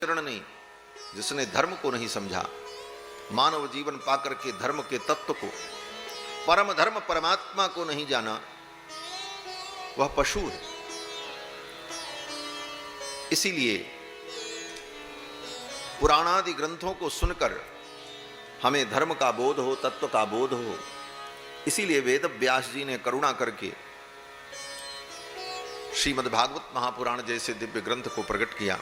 चरण नहीं, जिसने धर्म को नहीं समझा, मानव जीवन पाकर के धर्म के तत्व को, परम धर्म परमात्मा को नहीं जाना, वह पशु है। इसीलिए पुराणादि ग्रंथों को सुनकर हमें धर्म का बोध हो, तत्व का बोध हो। इसीलिए वेद व्यास जी ने करुणा करके श्रीमद् भागवत महापुराण जैसे दिव्य ग्रंथ को प्रकट किया,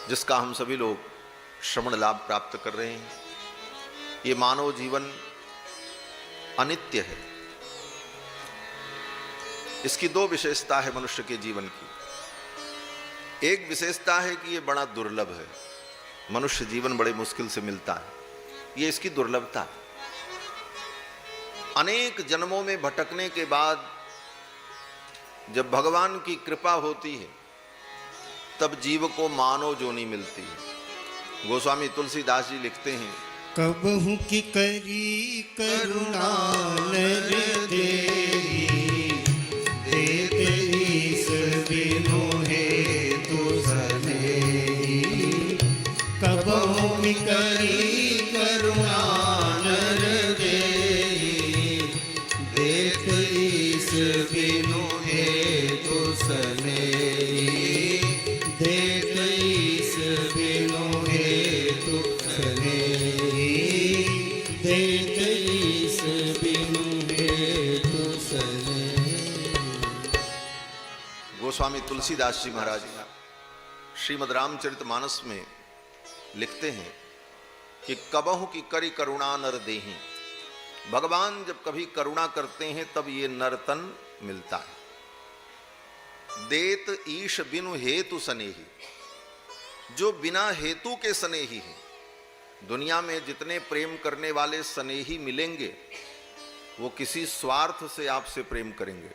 जिसका हम सभी लोग श्रवण लाभ प्राप्त कर रहे हैं। ये मानव जीवन अनित्य है। इसकी दो विशेषता है मनुष्य के जीवन की। एक विशेषता है कि ये बड़ा दुर्लभ है, मनुष्य जीवन बड़े मुश्किल से मिलता है, ये इसकी दुर्लभता है। अनेक जन्मों में भटकने के बाद जब भगवान की कृपा होती है, तब जीव को मानव जोनी मिलती है। गोस्वामी तुलसीदास जी लिखते हैं, कबहु की करी करुणा नर देहि, देत ईश बिनु हेतु सनेहि। कबहु की करी करुणा नर देहि, देत ईश बिनु हेतु सनेहि। देत ईश बिनु हेतु सनेहि, देत ईश बिनु हेतु सनेहि। गोस्वामी तुलसीदास जी महाराज श्रीमद् रामचरितमानस में लिखते हैं कि कबहु की करी करुणा नर देहि। भगवान जब कभी करुणा करते हैं तब ये नरतन मिलता है। देत ईश बिनु हेतु सनेही, जो बिना हेतु के सनेही है। दुनिया में जितने प्रेम करने वाले सनेही मिलेंगे, वो किसी स्वार्थ से आपसे प्रेम करेंगे।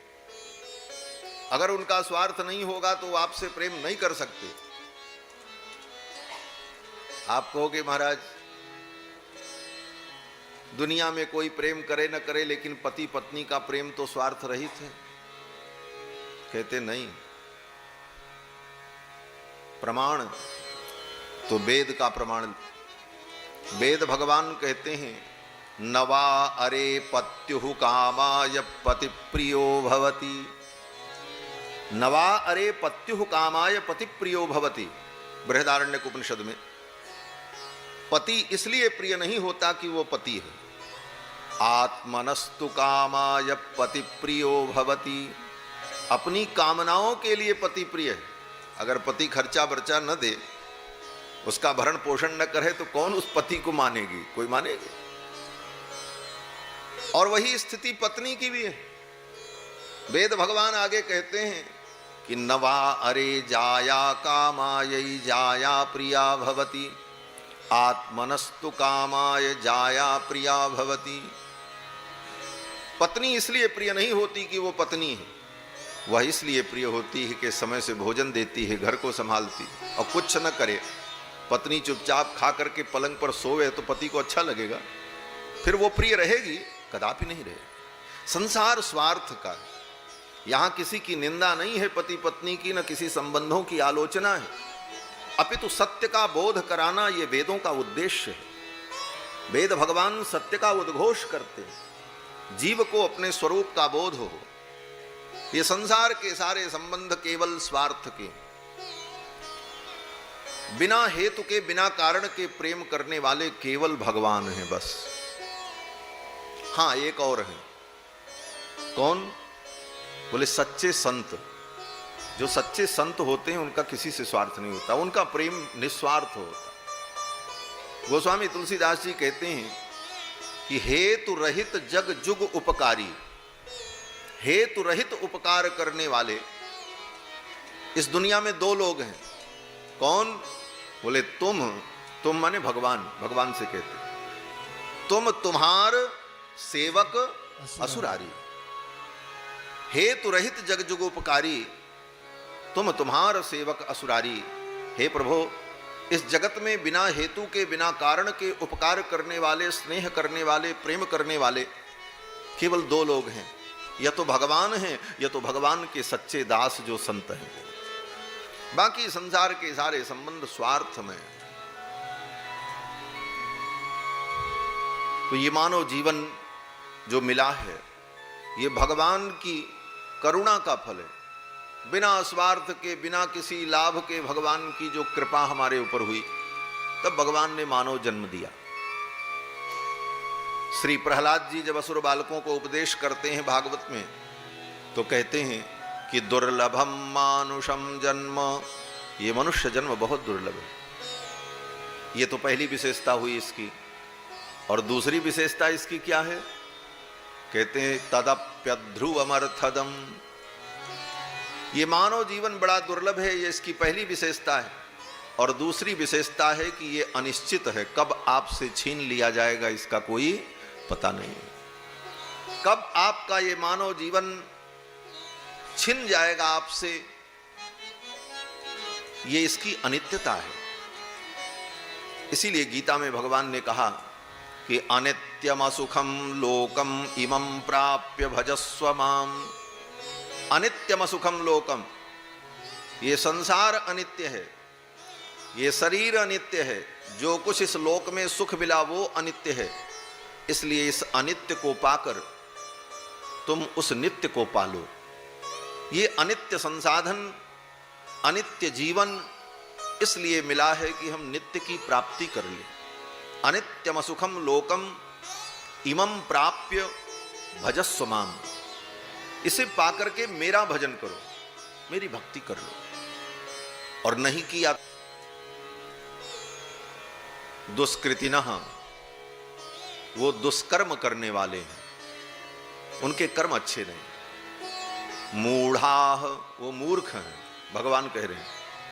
अगर उनका स्वार्थ नहीं होगा तो वो आपसे प्रेम नहीं कर सकते। आप कहोगे महाराज दुनिया में कोई प्रेम करे न करे, लेकिन पति पत्नी का प्रेम तो स्वार्थ रहित है। कहते नहीं, प्रमाण तो वेद का प्रमाण। वेद भगवान कहते हैं, नवा अरे पत्युः कामाय पति प्रियो भवति। नवा अरे पत्युः कामाय पति प्रियो भवति। बृहदारण्यक उपनिषद में पति इसलिए प्रिय नहीं होता कि वो पति है। आत्मनस्तु कामाय पति प्रियो भवति। अपनी कामनाओं के लिए पति प्रिय है। अगर पति खर्चा बर्चा न दे, उसका भरण पोषण न करे, तो कौन उस पति को मानेगी? कोई मानेगी? और वही स्थिति पत्नी की भी है। वेद भगवान आगे कहते हैं कि नवा अरे जाया कामायै जाया प्रिया भवति, आत्मनस्तु कामाय जाया प्रिया भवति। पत्नी इसलिए प्रिय नहीं होती कि वो पत्नी है, वह इसलिए प्रिय होती है कि समय से भोजन देती है, घर को संभालती है। और कुछ न करे, पत्नी चुपचाप खा करके पलंग पर सोवे तो पति को अच्छा लगेगा? फिर वो प्रिय रहेगी? कदापि नहीं रहेगी। संसार स्वार्थ का है। यहां किसी की निंदा नहीं है पति पत्नी की, न किसी संबंधों की आलोचना है, अपितु सत्य का बोध कराना ये वेदों का उद्देश्य है। वेद भगवान सत्य का उद्घोष करते हैं, जीव को अपने स्वरूप का बोध हो। ये संसार के सारे संबंध केवल स्वार्थ के, बिना हेतु के, बिना कारण के प्रेम करने वाले केवल भगवान हैं बस। हां, एक और है। कौन? बोले सच्चे संत। जो सच्चे संत होते हैं उनका किसी से स्वार्थ नहीं होता, उनका प्रेम निस्वार्थ होता। गोस्वामी तुलसीदास जी कहते हैं कि हेतु रहित जग जुग उपकारी। हेतु रहित उपकार करने वाले इस दुनिया में दो लोग हैं। कौन? बोले तुम माने भगवान। भगवान से कहते, तुम तुम्हार सेवक असुरारी। हेतु रहित जग जुग उपकारी, तुम तुम्हार सेवक असुरारी। हे प्रभु, इस जगत में बिना हेतु के, बिना कारण के उपकार करने वाले, स्नेह करने वाले, प्रेम करने वाले केवल दो लोग हैं। या तो भगवान हैं, या तो भगवान के सच्चे दास जो संत हैं। बाकी संसार के सारे संबंध स्वार्थ में। तो ये मानव जीवन जो मिला है, ये भगवान की करुणा का फल है। बिना स्वार्थ के, बिना किसी लाभ के भगवान की जो कृपा हमारे ऊपर हुई, तब भगवान ने मानव जन्म दिया। श्री प्रहलाद जी जब असुर बालकों को उपदेश करते हैं भागवत में, तो कहते हैं कि दुर्लभम मानुषम जन्म, ये मनुष्य जन्म बहुत दुर्लभ है। ये तो पहली विशेषता हुई इसकी। और दूसरी विशेषता इसकी क्या है? कहते हैं तदप्यध्रुवमर्थदम, ये मानव जीवन बड़ा दुर्लभ है, ये इसकी पहली विशेषता है। और दूसरी विशेषता है कि ये अनिश्चित है, कब आपसे छीन लिया जाएगा इसका कोई पता नहीं। कब आपका ये मानव जीवन छिन जाएगा आपसे, ये इसकी अनित्यता है। इसीलिए गीता में भगवान ने कहा कि अनित्यम असुखम लोकम इमं प्राप्य भजस्व माम। अनित्यम असुखम लोकम, ये संसार अनित्य है, ये शरीर अनित्य है, जो कुछ इस लोक में सुख मिला वो अनित्य है। इसलिए इस अनित्य को पाकर तुम उस नित्य को पालो। ये अनित्य संसाधन, अनित्य जीवन इसलिए मिला है कि हम नित्य की प्राप्ति कर लें। अनित्यम सुखम लोकम इमं प्राप्य भजस्व माम, इसे पाकर के मेरा भजन करो, मेरी भक्ति कर लो। और नहीं किया दुष्कृतिनः, वो दुष्कर्म करने वाले हैं, उनके कर्म अच्छे नहीं। मूढ़ाः, वो मूर्ख हैं, भगवान कह रहे हैं।